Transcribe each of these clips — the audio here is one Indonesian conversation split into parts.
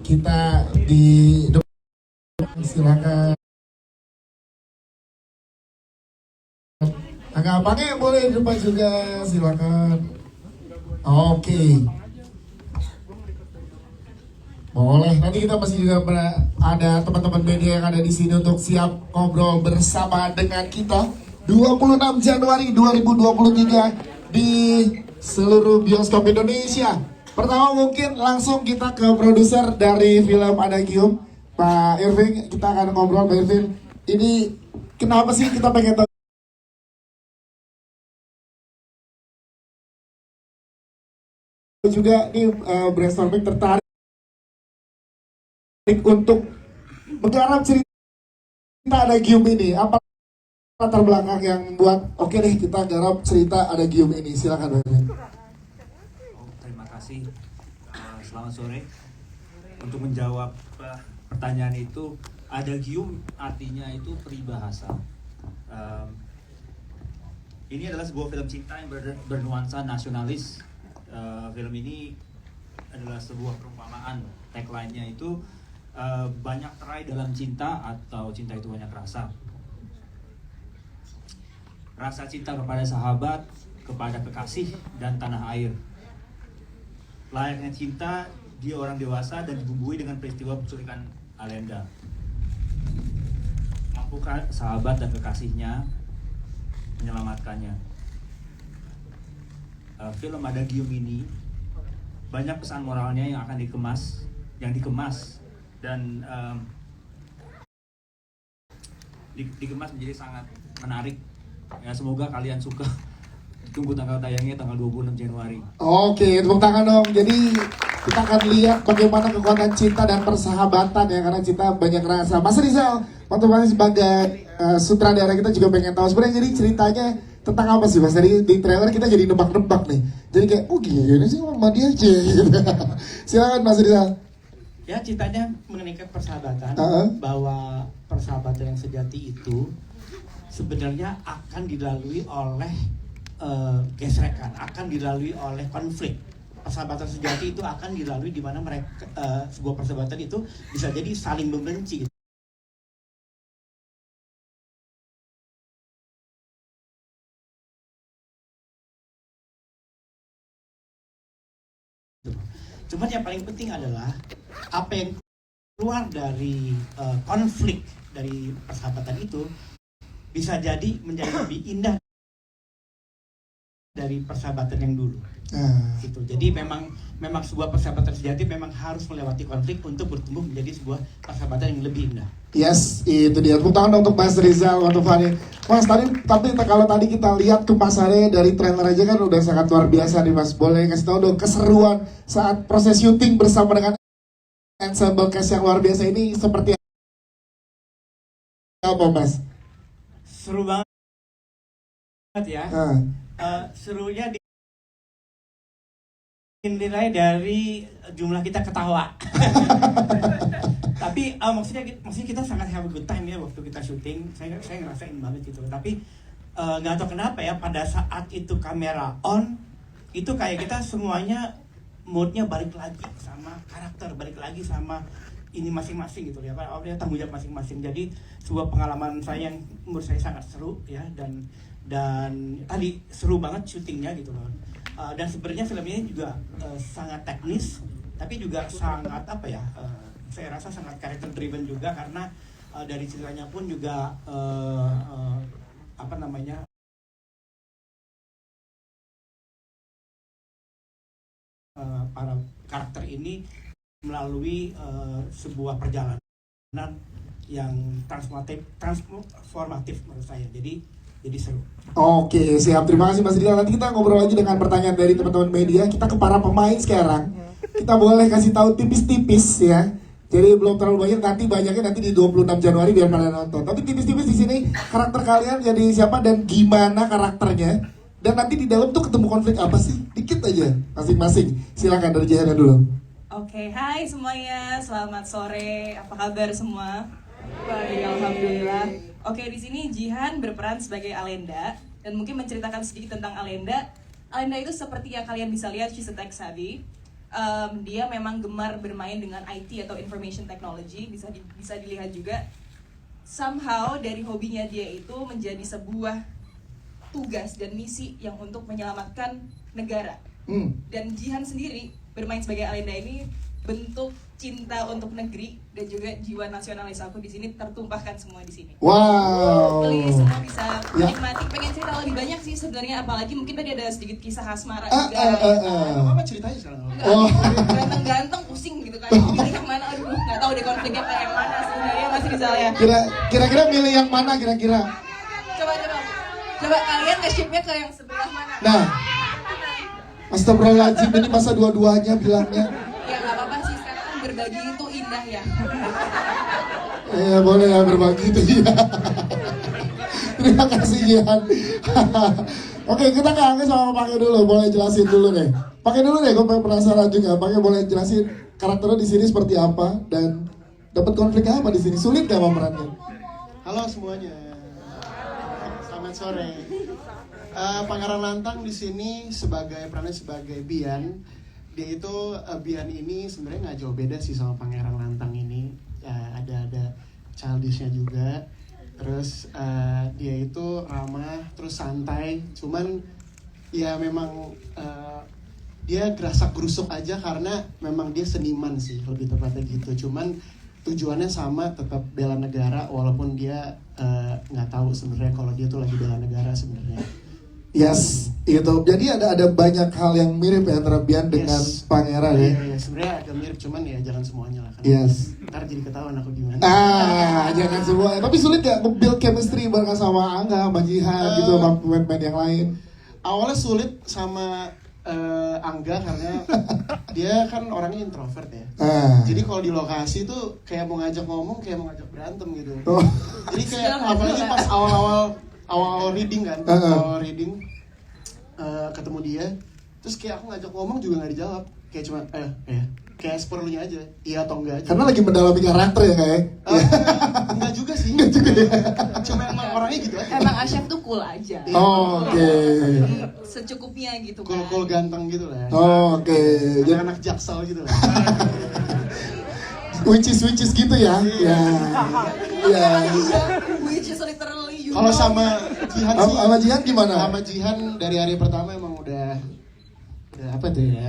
kita di depan, silakan. Agak pakai boleh di depan juga, silakan. Oke. Boleh, nanti kita masih juga ada teman-teman media yang ada di sini untuk siap ngobrol bersama dengan kita 26 Januari 2023 di seluruh bioskop Indonesia. Pertama mungkin langsung kita ke produser dari film Adagium, Pak Irving. Kita akan ngobrol, Pak Irving. Ini kenapa sih kita pengen tahu juga nih, brainstorming tertarik untuk menggarap cerita Adagium ini. Apa latar belakang yang buat oke deh kita garap cerita Adagium ini? Silakan, Pak. Terima kasih. Selamat sore. Untuk menjawab pertanyaan itu, Adagium artinya itu peribahasa. Ini adalah sebuah film cinta yang bernuansa nasionalis. Film ini adalah sebuah perumpamaan. Tagline-nya itu banyak terai dalam cinta atau cinta itu banyak rasa. Rasa cinta kepada sahabat, kepada kekasih, dan tanah air. Layaknya cinta, dia orang dewasa dan dibumbui dengan peristiwa penculikan Alenda. Mampukah sahabat dan kekasihnya menyelamatkannya? Film Adagium ini banyak pesan moralnya yang akan dikemas dan dikemas menjadi sangat menarik. Ya, semoga kalian suka. Tunggu tanggal tayangnya tanggal 26 Januari. Oke, tepuk tangan dong. Jadi kita akan lihat bagaimana kekuatan cinta dan persahabatan ya, karena cinta banyak rasa. Mas Rizal, waktu kemarin sebagai sutradara kita juga pengen tahu sebenarnya jadi ceritanya tentang apa sih Mas? Di trailer kita jadi nebak-nebak nih. Jadi kayak, oh gini sih sama dia aja gitu. Silakan Mas Rizal. Ya, ceritanya mengenai persahabatan, bahwa persahabatan yang sejati itu sebenarnya akan dilalui oleh gesrekan, akan dilalui oleh konflik. Persahabatan sejati itu akan dilalui di mana mereka sebuah persahabatan itu bisa jadi saling membenci. Cuman yang paling penting adalah apa yang keluar dari konflik dari persahabatan itu bisa jadi menjadi lebih indah dari persahabatan yang dulu. Gitu. Jadi memang sebuah persahabatan sejati memang harus melewati konflik untuk bertumbuh menjadi sebuah persahabatan yang lebih indah. Yes, itu dia. Tepuk tangan untuk Mas Rizal, untuk Fani. Mas, tapi kalau tadi kita lihat kemasannya dari trailer aja kan udah sangat luar biasa nih Mas. Boleh kasih tahu dong keseruan saat proses syuting bersama dengan ensemble cast yang luar biasa ini seperti apa Mas? Seru banget ya. Serunya dinilai dari jumlah kita ketawa. Tapi maksudnya kita sangat have a good time ya waktu kita syuting. Saya ngerasain banget gitu. Tapi nggak tahu kenapa ya pada saat itu kamera on itu kayak kita semuanya moodnya balik lagi sama karakter, balik lagi sama ini masing-masing gitu ya. Apa tanggung jawab masing-masing. Jadi sebuah pengalaman saya yang menurut saya sangat seru ya, dan tadi seru banget syutingnya gitu loh. Dan sebenarnya film ini juga sangat teknis, tapi juga sangat saya rasa sangat character driven juga, karena dari ceritanya pun juga para karakter ini melalui sebuah perjalanan yang transformatif menurut saya. Jadi seru. Oke, siap. Terima kasih Mas Rizal. Nanti kita ngobrol lagi dengan pertanyaan dari teman-teman media. Kita ke para pemain sekarang. Kita boleh kasih tahu tipis-tipis ya. Jadi belum terlalu banyak, banyaknya nanti di 26 Januari biar pada nonton. Tapi tipis-tipis di sini karakter kalian jadi siapa dan gimana karakternya. Dan nanti di dalam tuh ketemu konflik apa sih? Dikit aja masing-masing. Silakan dari Jahana dulu. Oke, hai semuanya. Selamat sore. Apa kabar semua? Baik, alhamdulillah. Oke, di sini Jihan berperan sebagai Alenda dan mungkin menceritakan sedikit tentang Alenda. Alenda itu seperti yang kalian bisa lihat, she's a tech savvy. dia memang gemar bermain dengan IT atau information technology, bisa dilihat juga somehow dari hobinya dia itu menjadi sebuah tugas dan misi yang untuk menyelamatkan negara. Dan Jihan sendiri bermain sebagai Alenda ini bentuk cinta untuk negeri dan juga jiwa nasionalis aku di sini tertumpahkan semua di sini. Wow. Please semua bisa Ya. menikmati. Pengen cerita lebih banyak sih sebenarnya, apalagi mungkin tadi ada sedikit kisah asmara Ah, juga. Apa ceritanya sekarang? Oh. Ganteng-ganteng pusing gitu kan. Pilih yang mana? Aduh, nggak tahu deh konfliknya kayak yang mana sebenarnya Mas Rizal ya. Kira-kira milih yang mana kira-kira? Coba kalian nge-shipnya ke yang sebelah mana? Nah, astagfirullahaladzim, ini masa dua-duanya bilangnya. Ya nggak apa-apa sih, sekarang kan berbagi itu indah ya. Boleh ya berbagi itu ya. Terima kasih Jihan. Oke, kita kangen sama Pakai dulu, boleh jelasin dulu deh. Pakai dulu deh, gue penasaran juga. Pakai boleh jelasin karakternya di sini seperti apa dan dapat konfliknya apa di sini? Sulit gak pemerannya? Halo semuanya, selamat sore. Pangeran Lantang di sini perannya sebagai Bian. Dia itu Bian ini sebenarnya nggak jauh beda sih sama Pangeran Lantang ini. Ada childishnya juga. Terus dia itu ramah, terus santai. Cuman ya memang dia gerasak gerusuk aja karena memang dia seniman sih, lebih tepatnya gitu. Cuman tujuannya sama, tetap bela negara walaupun dia nggak tahu sebenarnya kalau dia tuh lagi bela negara sebenarnya. Yes, itu. Jadi ada banyak hal yang mirip ya antara Bian dengan Pangeran ya. Iya, sebenarnya agak mirip, cuman ya jangan semuanya lah kan. Yes. Ntar jadi ketahuan aku gimana. Jangan semua. Tapi sulit gak build chemistry bareng sama Angga, sama Jihan gitu, sama pemain-pemain yang lain? Awalnya sulit sama Angga karena dia kan orangnya introvert ya. Jadi kalau di lokasi tuh kayak mau ngajak ngomong, kayak mau ngajak berantem gitu. Oh. Jadi kayak apalagi pas awal reading kan, awal reading ketemu dia, terus kayak aku ngajak ngomong juga nggak dijawab, kayak cuma kayak seperlunya aja, iya atau enggak aja. Karena lagi mendalami karakter ya kayak. Enggak juga sih. Cuma emang orangnya gitu aja. Emang Asyaf tuh cool aja. Oke. Secukupnya gitu kan. Cool ganteng gitu lah. Oke. Jadi Anak-anak jaksel gitu lah. which is gitu ya. Ya. Ya. Which is literally you Kalau know. sama Jihan sih. Sama Jihan gimana? Sama Jihan dari hari pertama emang udah apa tuh ya?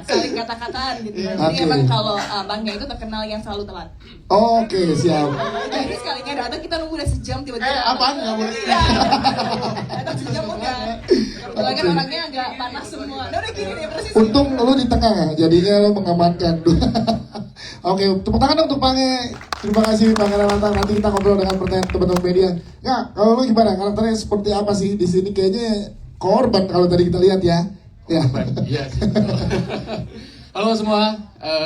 Saling kata-kataan gitu. Iya. Jadi Oke. emang kalau abangnya itu terkenal yang selalu telat. Oke, siap. Jadi sekalinya datang kita nunggu udah sejam tiba-tiba. Apaan nggak boleh? Iya. Datang sejam udah. Kebetulan kan orangnya agak panas semua. Nah, udah gini deh persis. Untung lu di tengah, jadinya lu mengamankan. Oke, tepuk tangan dong untuk Pange. Terima kasih Pangeran Lantang. Nanti kita ngobrol dengan pertanyaan teman-teman media. Nggak, kalau lu gimana? Karakternya seperti apa sih di sini? Kayaknya korban kalau tadi kita lihat ya. Ya. Iya sih, betul. Halo semua,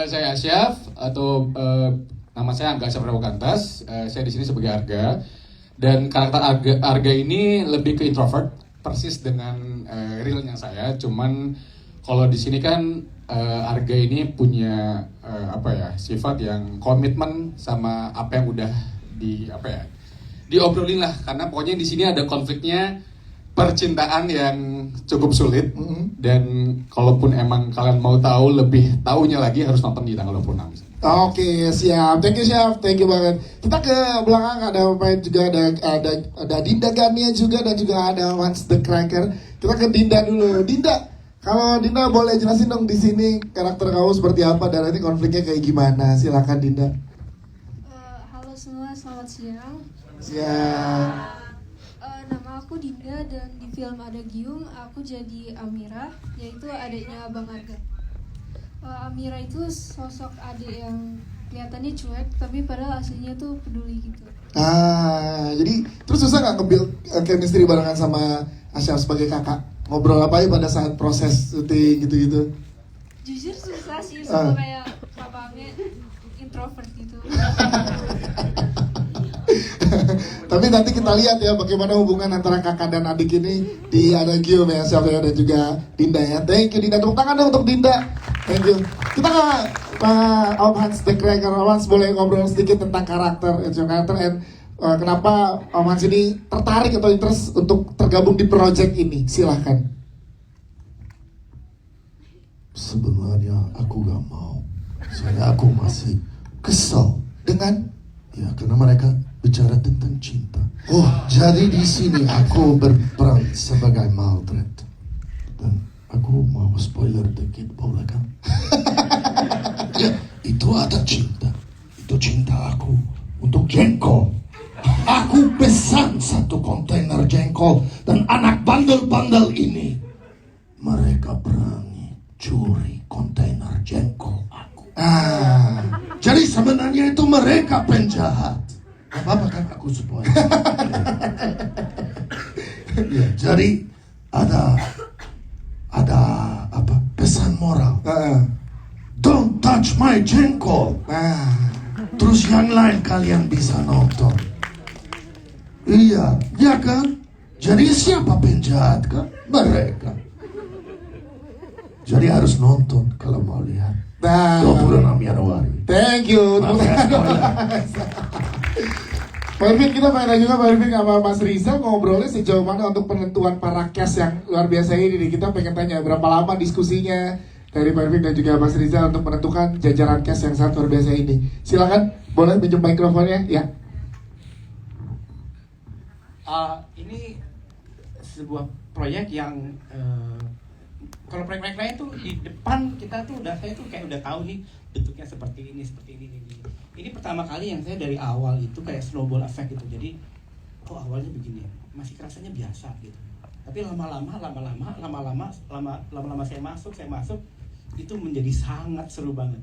saya Asyaf atau nama saya Angga Saprawokantas. Saya di sini sebagai Arga dan karakter Arga ini lebih ke introvert, persis dengan realnya saya. Cuman kalau di sini kan Arga ini punya sifat yang komitmen sama apa yang udah diobrolin lah. Karena pokoknya di sini ada konfliknya percintaan yang cukup sulit. Dan kalaupun emang kalian mau tahu lebih taunya lagi harus nonton di tanggal 26. Oke, siap. Thank you, Chef. Thank you banget. Kita ke belakang ada pemain juga, ada Dinda Gania juga dan juga ada Once the Cracker. Kita ke Dinda dulu. Dinda, kalau Dinda boleh jelasin dong di sini karakter kamu seperti apa dan nanti konfliknya kayak gimana? Silakan Dinda. Halo semua, selamat siang. Siap. Nama aku Dinda dan di film Ada Giung aku jadi Amira, yaitu adiknya Bang Arga. Amira itu sosok adik yang kelihatannya cuek, tapi padahal aslinya tuh peduli gitu. Jadi terus susah nggak nge-build chemistry barengan sama Asyaf sebagai kakak? Ngobrol apa aja pada saat proses syuting gitu-gitu? Jujur susah sih, sama kayak Papa Ame introvert gitu. Tapi nanti kita lihat ya bagaimana hubungan antara kakak dan adik ini di Ada Gium ya, Chef ya, dan juga Dinda ya. Thank you Dinda, tepuk tangan dong untuk Dinda. Thank you. Kita ke Om Hans the Cracker. Om Hans boleh ngobrol sedikit tentang karakter and kenapa Om Hans ini tertarik atau interest untuk tergabung di project ini? Silahkan. Sebenarnya aku gak mau. Soalnya aku masih kesal dengan, ya karena mereka bicara tentang cinta. Oh, jadi di sini aku berperan sebagai Maldred. Dan aku mau spoiler dikit, boleh kan? Ya, itu ada cinta. Itu cinta aku untuk jengkol. Aku pesan 1 kontainer jengkol. Dan anak bandel-bandel ini, mereka berani curi kontainer jengkol aku. Jadi sebenarnya itu mereka penjahat. Gak apa-apa kan aku spoiler. Ya, jadi ada apa pesan moral. Don't touch my jengkol. Terus yang lain kalian bisa nonton. Iya, ya kan? Jadi siapa penjahat kan? Mereka. Jadi harus nonton kalau mau lihat. 26 Januari. Thank you. Maaf ya, spoiler. Pak Irvin, kita pengen juga Pak Irvin sama Mas Riza ngobrolnya sejauh mana untuk penentuan para cast yang luar biasa ini nih. Kita pengen tanya berapa lama diskusinya dari Pak Irvin dan juga Mas Riza untuk menentukan jajaran cast yang sangat luar biasa ini. Silakan, boleh pinjam mikrofonnya ya. Ini sebuah proyek yang kalau proyek-proyek lain tuh di depan kita tuh saya tuh kayak udah tahu nih bentuknya seperti ini. Ini pertama kali yang saya dari awal itu kayak snowball effect gitu. Jadi awalnya begini ya, masih rasanya biasa gitu. Tapi lama-lama saya masuk itu menjadi sangat seru banget.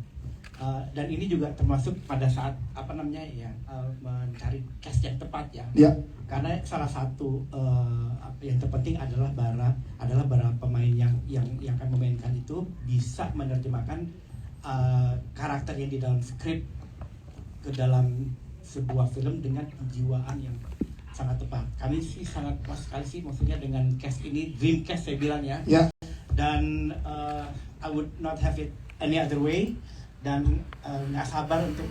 Dan ini juga termasuk pada saat mencari cast yang tepat ya. Ya. Karena salah satu yang terpenting adalah para pemain yang akan memainkan itu bisa menerjemahkan karakter yang di dalam skrip ke dalam sebuah film dengan kejiwaan yang sangat tepat. Kami sih sangat puas sekali sih maksudnya dengan cast ini, dream cast saya bilang ya. Ya. Dan I would not have it any other way. Dan nggak sabar untuk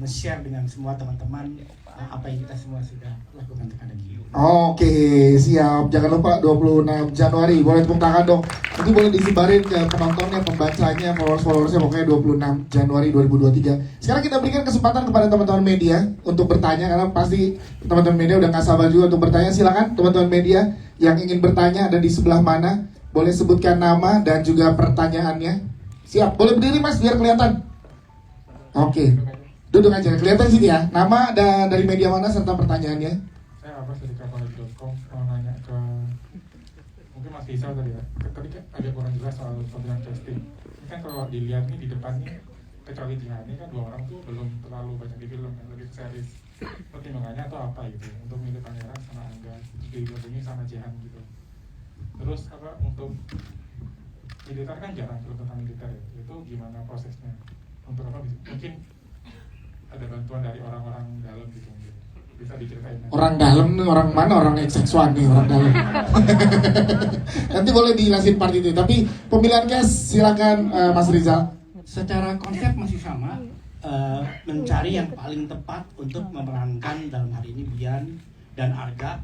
share dengan semua teman-teman apa yang kita semua sudah lakukan untuk Ada Giung. Oke, siap. Jangan lupa 26 Januari. Boleh tepuk tangan dong. Nanti boleh disebarin ke penontonnya, pembacanya, followers-followersnya. Pokoknya 26 Januari 2023. Sekarang kita berikan kesempatan kepada teman-teman media untuk bertanya. Karena pasti teman-teman media udah gak sabar juga untuk bertanya. Silakan teman-teman media yang ingin bertanya ada di sebelah mana. Boleh sebutkan nama dan juga pertanyaannya. Siap. Boleh berdiri mas biar kelihatan. Oke. Duduk aja, kelihatan sih ya. Nama dan dari media mana serta pertanyaannya. Saya Abbas dari kapal.com mau nanya ke mungkin Mas Rizal tadi ya. Tadi kan agak kurang jelas soal pemilihan casting. Ini kan kalau dilihat nih di depan nih, kecuali Tihani kan 2 orang tuh belum terlalu banyak di film, yang lebih ke series. Pertimbangannya tuh apa gitu untuk milih Pangeran sama Angga, terus digabungin sama Jihan gitu. Terus untuk militer kan jarang film tentang militer ya. Itu gimana prosesnya? Untuk mungkin ada bantuan dari orang-orang dalam gitu mungkin. Bisa diceritain. Orang dalam nih, orang mana? Orang seksual nih, orang dalam. Nanti boleh dijelasin part itu. Tapi pemilihan cast silakan Mas Rizal. Secara konsep masih sama, mencari yang paling tepat untuk memerankan dalam hari ini Bian dan Arga.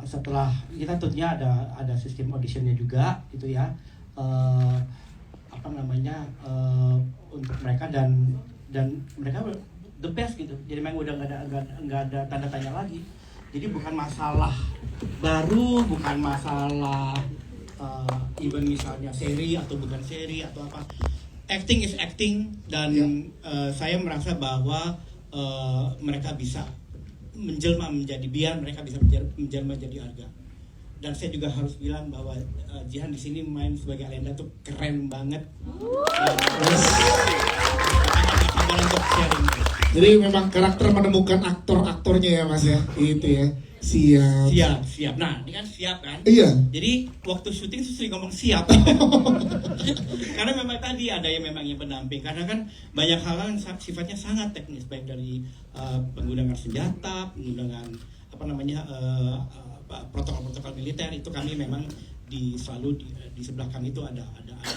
Setelah kita tentunya ada sistem auditionnya juga gitu ya. Untuk mereka dan mereka the best gitu. Jadi memang udah nggak ada tanda tanya lagi. Jadi bukan masalah baru, bukan masalah even misalnya seri atau bukan seri atau apa. Acting is acting dan saya merasa bahwa mereka bisa menjelma menjadi Bian, mereka bisa menjelma menjadi Arga. Dan saya juga harus bilang bahwa Jihan di sini main sebagai Alenda tuh keren banget. Jadi memang karakter menemukan aktor-aktornya ya mas ya, itu ya. Siap. Nah, ini kan siap kan? Iya. Jadi waktu syuting sering ngomong siap. Karena memang tadi ada yang memang yang pendamping. Karena kan banyak hal yang sifatnya sangat teknis, baik dari penggunaan senjata, penggunaan protokol-protokol militer itu kami memang selalu di sebelah kami itu ada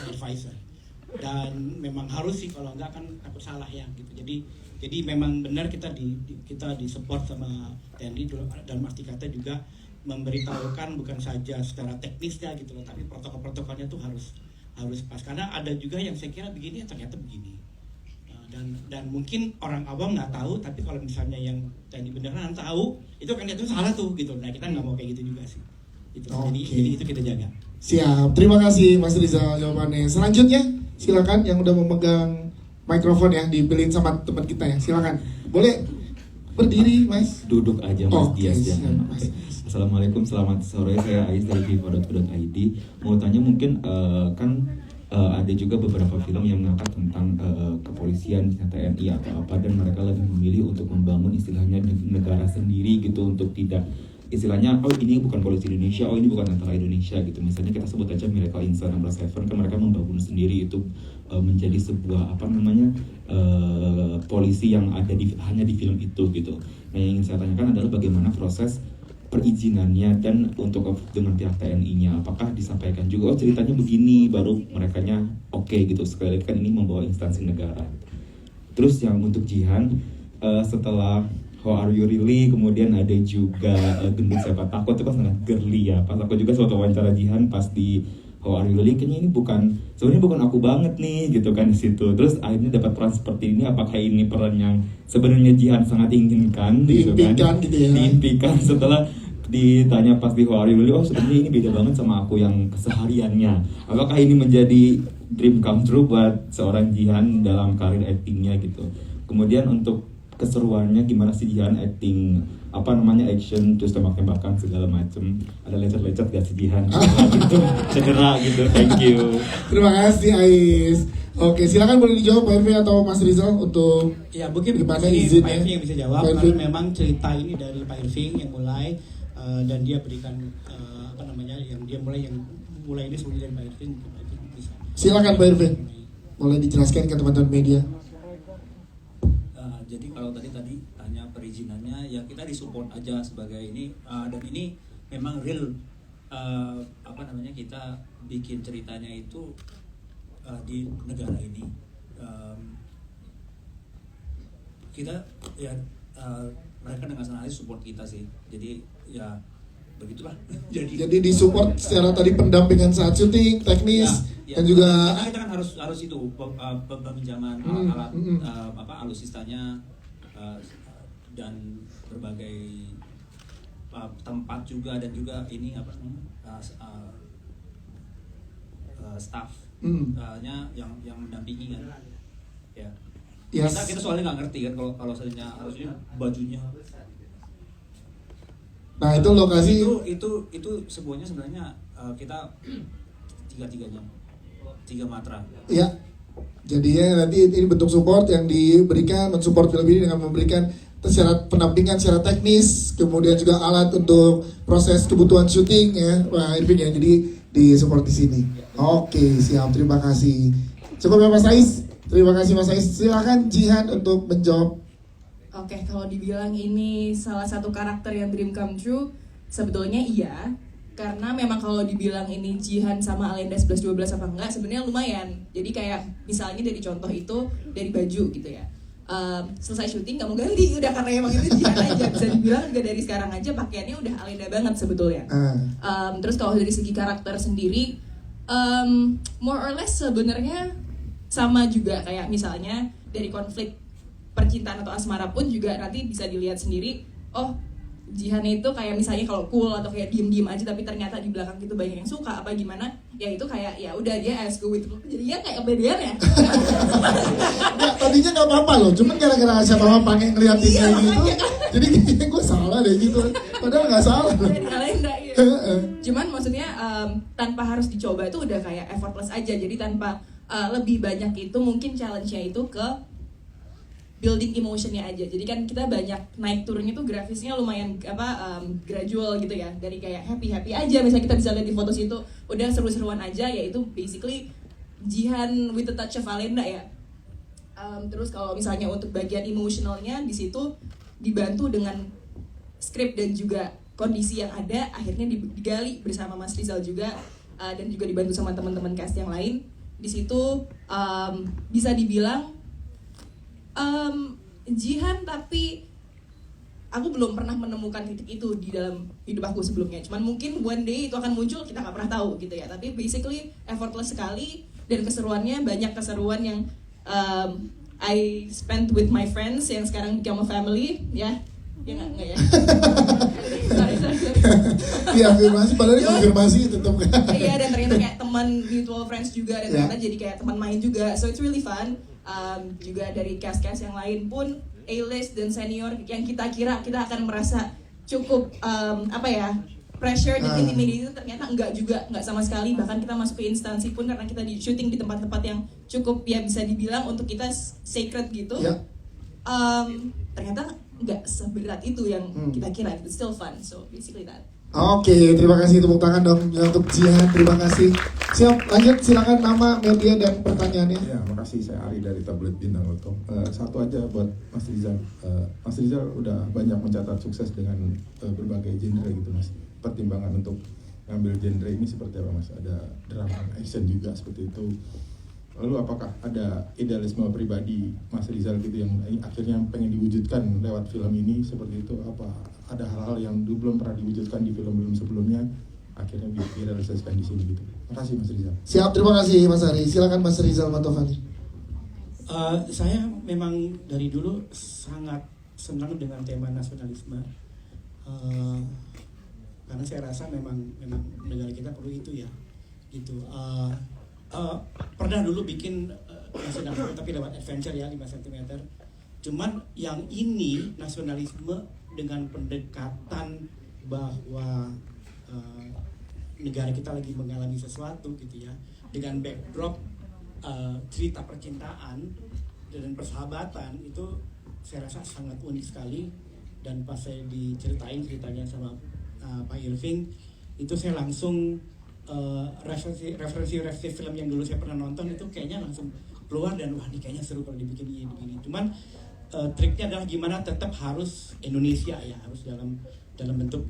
advisor. Dan memang harus sih, kalau enggak kan takut salah ya gitu. Jadi memang benar kita di support sama TNI dalam arti kata juga memberitahukan bukan saja secara teknisnya gitu loh, tapi protokol-protokolnya tuh harus harus pas, karena ada juga yang saya kira begini ternyata begini. Dan mungkin orang awam nggak tahu, tapi kalau misalnya yang tadi beneran tahu itu kan itu salah tuh gitu. Nah kita nggak mau kayak gitu juga sih itu. Jadi itu kita jaga. Siap, terima kasih Mas Rizal jawabannya. Selanjutnya silakan yang udah memegang mikrofon ya, dipilihin sama teman kita ya, silakan. Boleh berdiri Mas. Duduk aja Mas Dias ya. siap, Mas. Assalamualaikum, selamat sore, saya Ais dari viva.co.id. Mau tanya mungkin ada juga beberapa film yang mengangkat tentang kepolisian, TNI atau apa, dan mereka lebih memilih untuk membangun istilahnya negara sendiri gitu, untuk tidak istilahnya oh ini bukan polisi Indonesia, oh ini bukan tentara Indonesia gitu. Misalnya kita sebut aja Miracle in Cell 16/7, kan mereka membangun sendiri itu menjadi sebuah polisi yang ada hanya di film itu gitu. Nah yang ingin saya tanyakan adalah bagaimana proses perizinannya, dan untuk dengan pihak TNI-nya apakah disampaikan juga oh ceritanya begini baru merekanya oke gitu, sekali lagi kan ini membawa instansi negara. Terus yang untuk Jihan setelah How Are You Really, kemudian ada juga Gendut Siapa Takut, itu kan sangat girly ya. Pas aku juga suatu wawancara Jihan pas di How Are You Really, kayaknya ini sebenarnya bukan aku banget nih gitu kan di situ. Terus akhirnya dapat peran seperti ini, apakah ini peran yang sebenarnya Jihan sangat inginkan gitu kan? Gitu ya. Diimpikan setelah ditanya pas di How Are You Really, oh sebenarnya ini beda banget sama aku yang kesehariannya. Apakah ini menjadi dream come true buat seorang Jihan dalam karir aktingnya gitu. Kemudian untuk keseruannya gimana sih Jihan acting action terus tembak-tembakan segala macem, ada lecet-lecet gak sih Jihan gitu, cedera gitu. Thank you. Terima kasih Ais. Oke, silakan boleh dijawab Pak Irving atau Mas Rizal untuk Ya mungkin gimana ini izinnya? Pak Irving yang bisa jawab, Pak karena Irving. memang cerita ini dari Pak Irving yang mulai dan dia berikan yang mulai ini sebenarnya dari Pak Irving. Pak Irving bisa. Silakan Pak Irving. Boleh dijelaskan ke teman-teman media. Jadi kalau tadi tanya perizinannya, ya kita disupport aja sebagai ini, dan ini memang real kita bikin ceritanya itu di negara ini. Kita ya mereka dengan senang hati support kita sih, jadi ya begitulah. Jadi disupport secara tadi pendampingan saat syuting, teknis, dan juga karena kita kan harus itu peminjaman alat alusistanya dan berbagai tempat juga, dan juga ini staff yang mendampingi kan ya. Yes. Kita soalnya nggak ngerti kan kalau seandainya harusnya bajunya. Nah itu lokasi itu semuanya sebenarnya kita tiga matra. ya. Jadinya nanti ini bentuk support yang diberikan, mensupport film ini dengan memberikan secara pendampingan secara teknis, kemudian juga alat untuk proses kebutuhan syuting ya, Pak Irving ya. Jadi di support di sini. Oke, siap. Terima kasih. Cukup ya Mas Ais. Terima kasih Mas Ais. Silakan Jihan untuk menjawab. Oke, kalau dibilang ini salah satu karakter yang dream come true, sebetulnya iya. Karena memang kalau dibilang ini Jihan sama Alenda 11-12 apa enggak, sebenarnya lumayan. Jadi kayak misalnya dari contoh itu, dari baju gitu ya. Selesai syuting nggak mau ganti, udah karena emang itu Jihan aja. Bisa dibilang juga dari sekarang aja pakaiannya udah Alenda banget sebetulnya. Terus kalau dari segi karakter sendiri, more or less sebenarnya sama juga kayak misalnya dari konflik percintaan atau asmara pun juga nanti bisa dilihat sendiri. Oh, Jihan itu kayak misalnya kalau cool atau kayak diem-diem aja tapi ternyata di belakang itu banyak yang suka apa gimana, ya itu kayak ya udah dia as go with the flow. Jadinya kayak kepedean ya. Nggak, tadinya nggak apa-apa loh, cuman gara-gara siapa mama pengen ngeliatin kayak gitu, jadi kayaknya gue salah deh gitu. Padahal nggak salah. Cuman maksudnya tanpa harus dicoba itu udah kayak effortless aja. Jadi tanpa lebih banyak itu mungkin challenge-nya itu ke building emotionnya aja. Jadi kan kita banyak naik turunnya tuh grafisnya lumayan gradual gitu ya. Dari kayak happy aja, misalnya kita bisa lihat di foto situ udah seru-seruan aja, yaitu basically Jihan with a touch of Alenda ya. Terus kalau misalnya untuk bagian emosionalnya di situ dibantu dengan skrip dan juga kondisi yang ada, akhirnya digali bersama Mas Rizal juga dan juga dibantu sama teman-teman cast yang lain. Di situ bisa dibilang Jihan tapi aku belum pernah menemukan titik itu di dalam hidup aku sebelumnya. Cuman mungkin one day itu akan muncul, kita nggak pernah tahu gitu ya. Tapi basically effortless sekali, dan keseruannya banyak keseruan yang I spent with my friends yang sekarang become a family ya. Ya nggak ya. sorry. Iya, afirmasi, padahal konfirmasi tetap kan. Iya, dan ternyata kayak teman mutual friends juga, dan ternyata jadi kayak teman main juga. So it's really fun. Juga dari cast-cast yang lain pun A-list dan senior yang kita kira kita akan merasa cukup pressure dan intimidated itu ternyata enggak sama sekali. Bahkan kita masuk ke instansi pun karena kita di syuting di tempat-tempat yang cukup ya bisa dibilang untuk kita sacred gitu. Ternyata enggak seberat itu yang kita kira. It's still fun. So basically that. Oke, terima kasih, tepuk tangan dong untuk Jihan, terima kasih. Siap, lanjut, silakan nama, media, dan pertanyaannya. Ya, makasih, saya Ari dari Tablet Bintang.com. Satu aja buat Mas Rizal. Mas Rizal udah banyak mencatat sukses dengan berbagai genre gitu, Mas. Pertimbangan untuk ngambil genre ini seperti apa, Mas? Ada drama, action juga seperti itu. Lalu apakah ada idealisme pribadi Mas Rizal gitu yang akhirnya pengen diwujudkan lewat film ini seperti itu? Apa ada hal-hal yang belum pernah diwujudkan di film-film sebelumnya akhirnya direalisasikan di sini gitu? Makasih Mas Rizal. Siap, terima kasih Mas Ari. Silakan Mas Rizal Mantovani. Saya memang dari dulu sangat senang dengan tema nasionalisme, karena saya rasa memang negara kita perlu itu ya, gitu. Pernah dulu bikin nasionalisme tapi lewat adventure ya 5 cm. Cuman yang ini nasionalisme dengan pendekatan bahwa negara kita lagi mengalami sesuatu gitu ya, dengan backdrop cerita percintaan dan persahabatan, itu saya rasa sangat unik sekali. Dan pas saya diceritain ceritanya sama Pak Irving, itu saya langsung referensi film yang dulu saya pernah nonton itu kayaknya langsung keluar, dan wah ini kayaknya seru kalau dibikin begini. Cuman triknya adalah gimana tetap harus Indonesia ya, harus dalam bentuk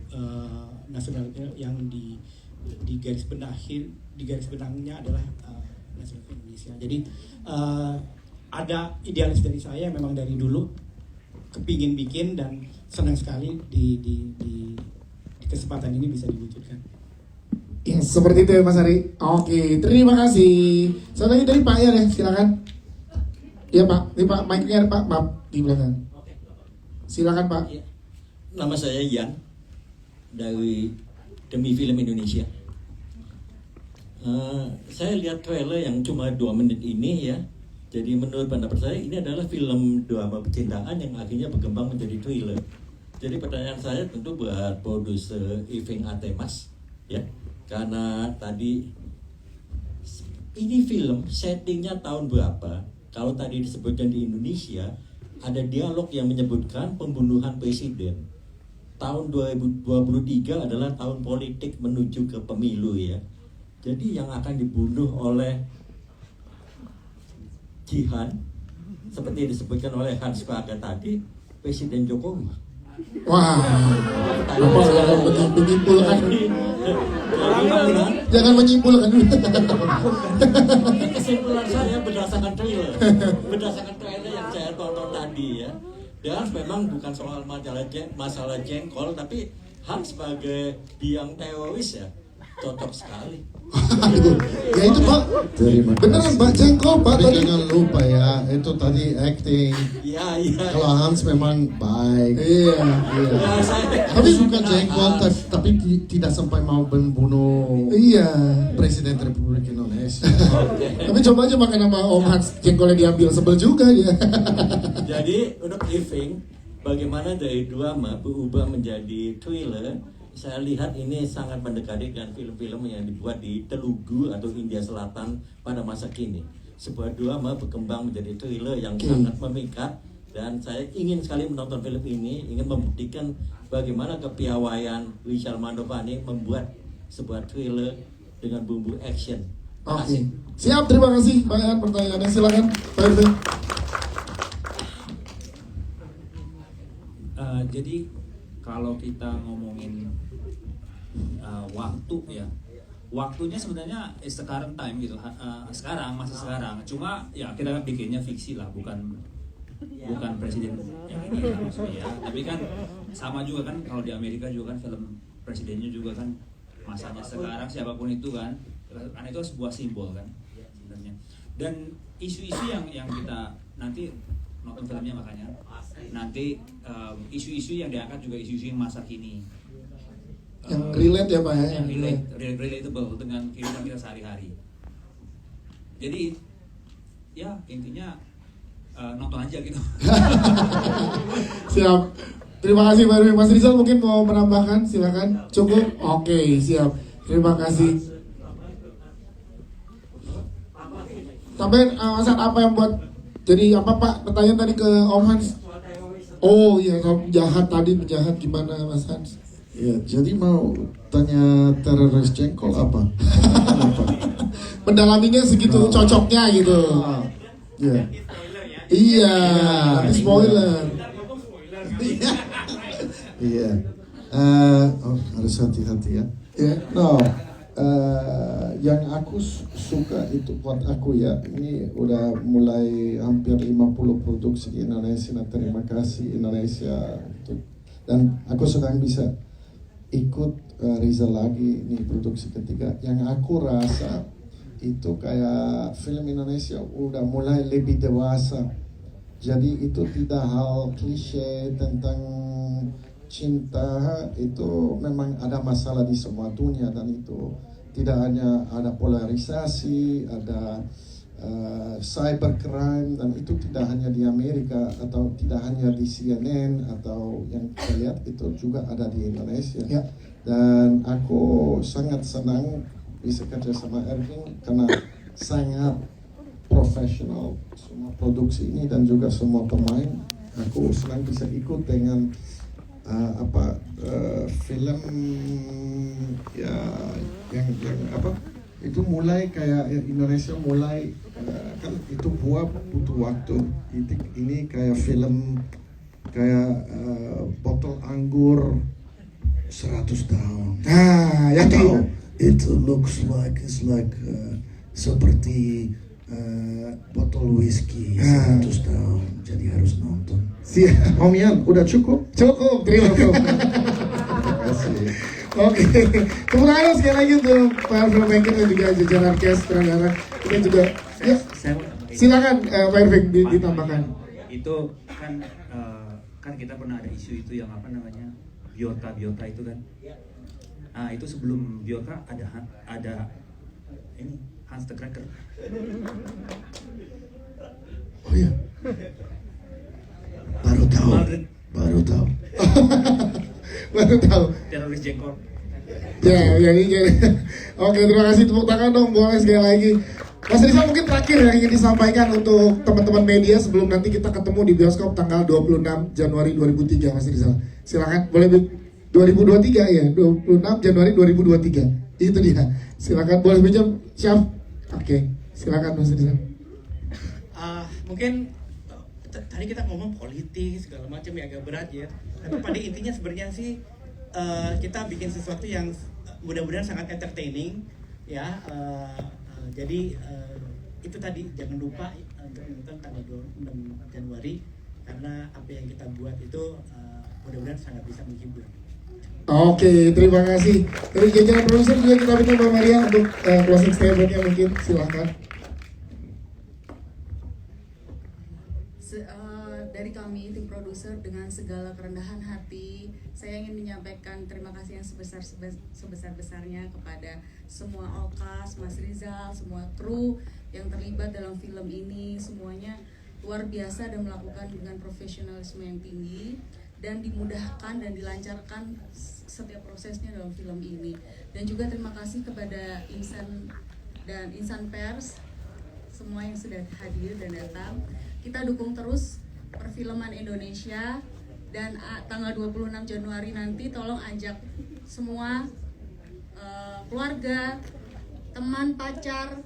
nasionalisme yang di garis benangnya adalah nasionalisme Indonesia. Jadi ada idealis dari saya memang dari dulu kepingin bikin, dan senang sekali di kesempatan ini bisa diwujudkan. Ya, seperti itu ya Mas Ari. Oke, terima kasih. Satu lagi dari Pak Yan ya, silakan. Iya Pak, ini Pak, mic-nya Pak, maaf di belakang. Silakan Pak. Nama saya Yan dari Demi Film Indonesia. Saya lihat trailer yang cuma 2 menit ini ya. Jadi menurut pendapat saya ini adalah film drama percintaan yang akhirnya berkembang menjadi thriller. Jadi pertanyaan saya tentu buat produser Irving Atemas ya. Karena tadi ini film settingnya tahun berapa? Kalau tadi disebutkan di Indonesia ada dialog yang menyebutkan pembunuhan presiden. Tahun 2023 adalah tahun politik menuju ke pemilu ya. Jadi yang akan dibunuh oleh Jihan seperti disebutkan oleh Hans Praga tadi, Presiden Jokowi. Wah, menyimpulkan. Jangan menyimpulkan. Ini kesimpulan saya berdasarkan trailer yang saya tonton tadi ya. Dan memang bukan soal masalah jengkol, tapi Hans sebagai biang teroris ya cocok sekali. Ya itu Pak, beneran Pak, jengkol Pak tadi. Jangan lupa ya, itu tadi acting. Iya. Kalau Hans memang baik. Iya. Tapi suka jengkol, tapi tidak sampai mau membunuh Presiden Republik Indonesia. Tapi coba aja makan nama Om Hans, jengkolnya diambil, sebel juga dia. Jadi untuk Irving, bagaimana dari drama berubah menjadi thriller? Saya lihat ini sangat mendekati dengan film-film yang dibuat di Telugu atau India Selatan pada masa kini. Sebuah drama berkembang menjadi thriller yang sangat memikat, dan saya ingin sekali menonton film ini, ingin membuktikan bagaimana kepiawaian Rizal Mantovani membuat sebuah thriller dengan bumbu action. Oke, siap, terima kasih. Banyak pertanyaannya, silakan Pak Irving. Jadi kalau kita ngomongin waktu ya, waktunya sebenarnya is the current time gitu. Sekarang, masih sekarang. Cuma ya kita bikinnya fiksi lah, bukan bukan presiden yang ini ya. Tapi kan sama juga kan kalau di Amerika juga kan film presidennya juga kan masanya sekarang siapapun itu kan, karena itu sebuah simbol kan sebenarnya. Dan isu-isu yang kita nanti nonton filmnya makanya nanti isu-isu yang diangkat juga isu-isu yang masa kini. Yang relate ya Pak ya? Yang relatable dengan kehidupan kita sehari-hari. Jadi ya intinya nonton aja gitu. Siap. Terima kasih Pak Erwin. Mas Rizal mungkin mau menambahkan, silakan. Cukup? Oke, siap. Terima kasih. Sampai Mas apa yang buat jadi apa Pak? Pertanyaan tadi ke Om Hans. Oh iya, penjahat tadi penjahat gimana Mas Hans? Ya, jadi mau tanya teroris jengkol apa? Mendalaminya segitu cocoknya gitu. Ya. Iya, nanti spoiler. Iya. Harus hati-hati ya. Ya. No, yang aku suka itu buat aku ya, ini udah mulai hampir 50 produksi di Indonesia. Nah, terima kasih Indonesia. Dan aku sedang bisa ikut Rizal lagi nih produksi ketiga. Yang aku rasa itu kayak film Indonesia udah mulai lebih dewasa. Jadi itu tidak hal klise tentang cinta, itu memang ada masalah di semua dunia, dan itu tidak hanya ada polarisasi, ada cybercrime, dan itu tidak hanya di Amerika atau tidak hanya di CNN atau yang kita lihat, itu juga ada di Indonesia. Ya. Dan aku sangat senang bisa kerja sama Erwin karena sangat profesional semua produksi ini dan juga semua pemain. Aku senang bisa ikut dengan film ya yang apa itu mulai kayak Indonesia mulai kan itu butuh waktu. Ini kayak film kayak botol anggur 100 tahun. Yang tahu it looks like it's like seperti botol whisky 100 tahun. Jadi harus nonton. Siap. Om Yan, udah cukup? Cukup, terima kasih. Oke, tepuk tangan sekali lagi untuk para filmmaker dan juga jajaran cast sutradara. Kita juga, ya, silakan Pak Irving ditambahkan. Itu kan kan kita pernah ada isu itu yang apa namanya biota itu kan. Nah itu sebelum biota ada ini Hans the Cracker. Oh iya. Baru tahu. Baru tahu. Teroris jengkol. Ya. Oke, terima kasih, tepuk tangan dong, boleh sekali lagi. Mas Rizal mungkin terakhir yang ingin disampaikan untuk teman-teman media sebelum nanti kita ketemu di bioskop tanggal 26 Januari 2003, Mas Rizal. Silakan, boleh 2023 ya, 26 Januari 2023. Itu dia. Silakan, boleh pinjam, siap. Oke, silakan Mas Rizal. Mungkin tadi kita ngomong politik segala macam ya agak berat ya. Tapi pada intinya sebenarnya sih kita bikin sesuatu yang mudah-mudahan sangat entertaining ya. Jadi itu tadi jangan lupa untuk menonton tanggal 26 Januari karena apa yang kita buat itu mudah-mudahan sangat bisa menghibur. Oke, terima kasih. Dari jajaran produser juga kita minta Mbak Maria untuk closing statement-nya mungkin, silahkan. Dari kami tim produser dengan segala kerendahan hati, saya ingin menyampaikan terima kasih yang sebesar-besarnya kepada semua Okas, Mas Rizal, semua kru yang terlibat dalam film ini. Semuanya luar biasa dan melakukan dengan profesionalisme yang tinggi dan dimudahkan dan dilancarkan setiap prosesnya dalam film ini. Dan juga terima kasih kepada Insan dan Insan Pers semua yang sudah hadir dan datang. Kita dukung terus perfilman Indonesia dan tanggal 26 Januari nanti tolong ajak semua keluarga, teman, pacar,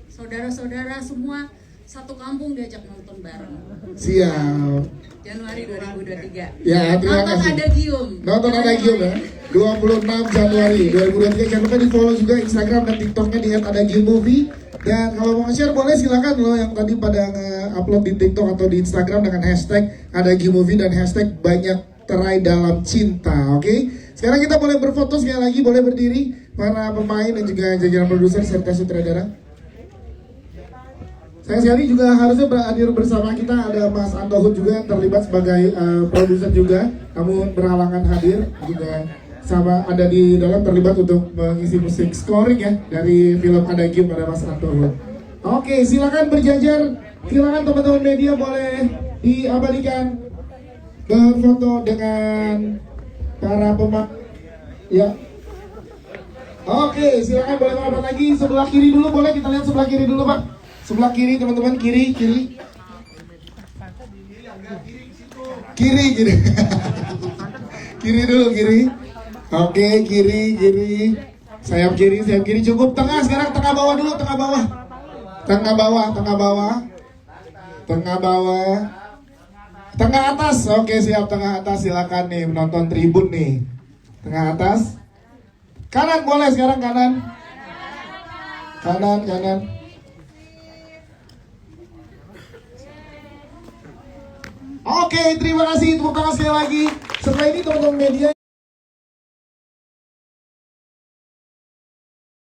saudara-saudara semua satu kampung diajak nonton bareng. Siap. Januari 2023. Ya, terima nonton kasih. Ada Gium. Nonton Ada Gium ya. 26 Januari 2023. Jangan lupa di follow juga Instagram dan TikToknya di @adagiummovie Dan kalau mau share boleh silakan loh yang tadi pada upload di TikTok atau di Instagram dengan hashtag ada Movie dan hashtag banyak terai dalam cinta. Oke? Sekarang kita boleh berfoto sekali lagi, boleh berdiri para pemain dan juga jajaran produser serta sutradara. Sayang sekali juga harusnya hadir bersama kita ada Mas Antohut juga yang terlibat sebagai produser juga, namun berhalangan hadir juga sama ada di dalam terlibat untuk mengisi musik scoring ya dari film Ada Gium pada Mas Antohut. Oke, silakan berjajar, silakan teman-teman media boleh diabadikan berfoto dengan para pemain. Ya. Oke, silakan boleh merapat lagi sebelah kiri dulu, boleh kita lihat sebelah kiri dulu Pak. Sebelah kiri teman-teman, kiri. Kiri. Kiri dulu, kiri. Oke, kiri. Sayap kiri cukup. Tengah sekarang, tengah bawah dulu, tengah bawah. Tengah atas. Oke, siap tengah atas. Silakan nih menonton tribun nih. Tengah atas. Kanan boleh sekarang kanan. Oke, terima kasih. Tepuk tangan sekali lagi. Setelah ini teman-teman media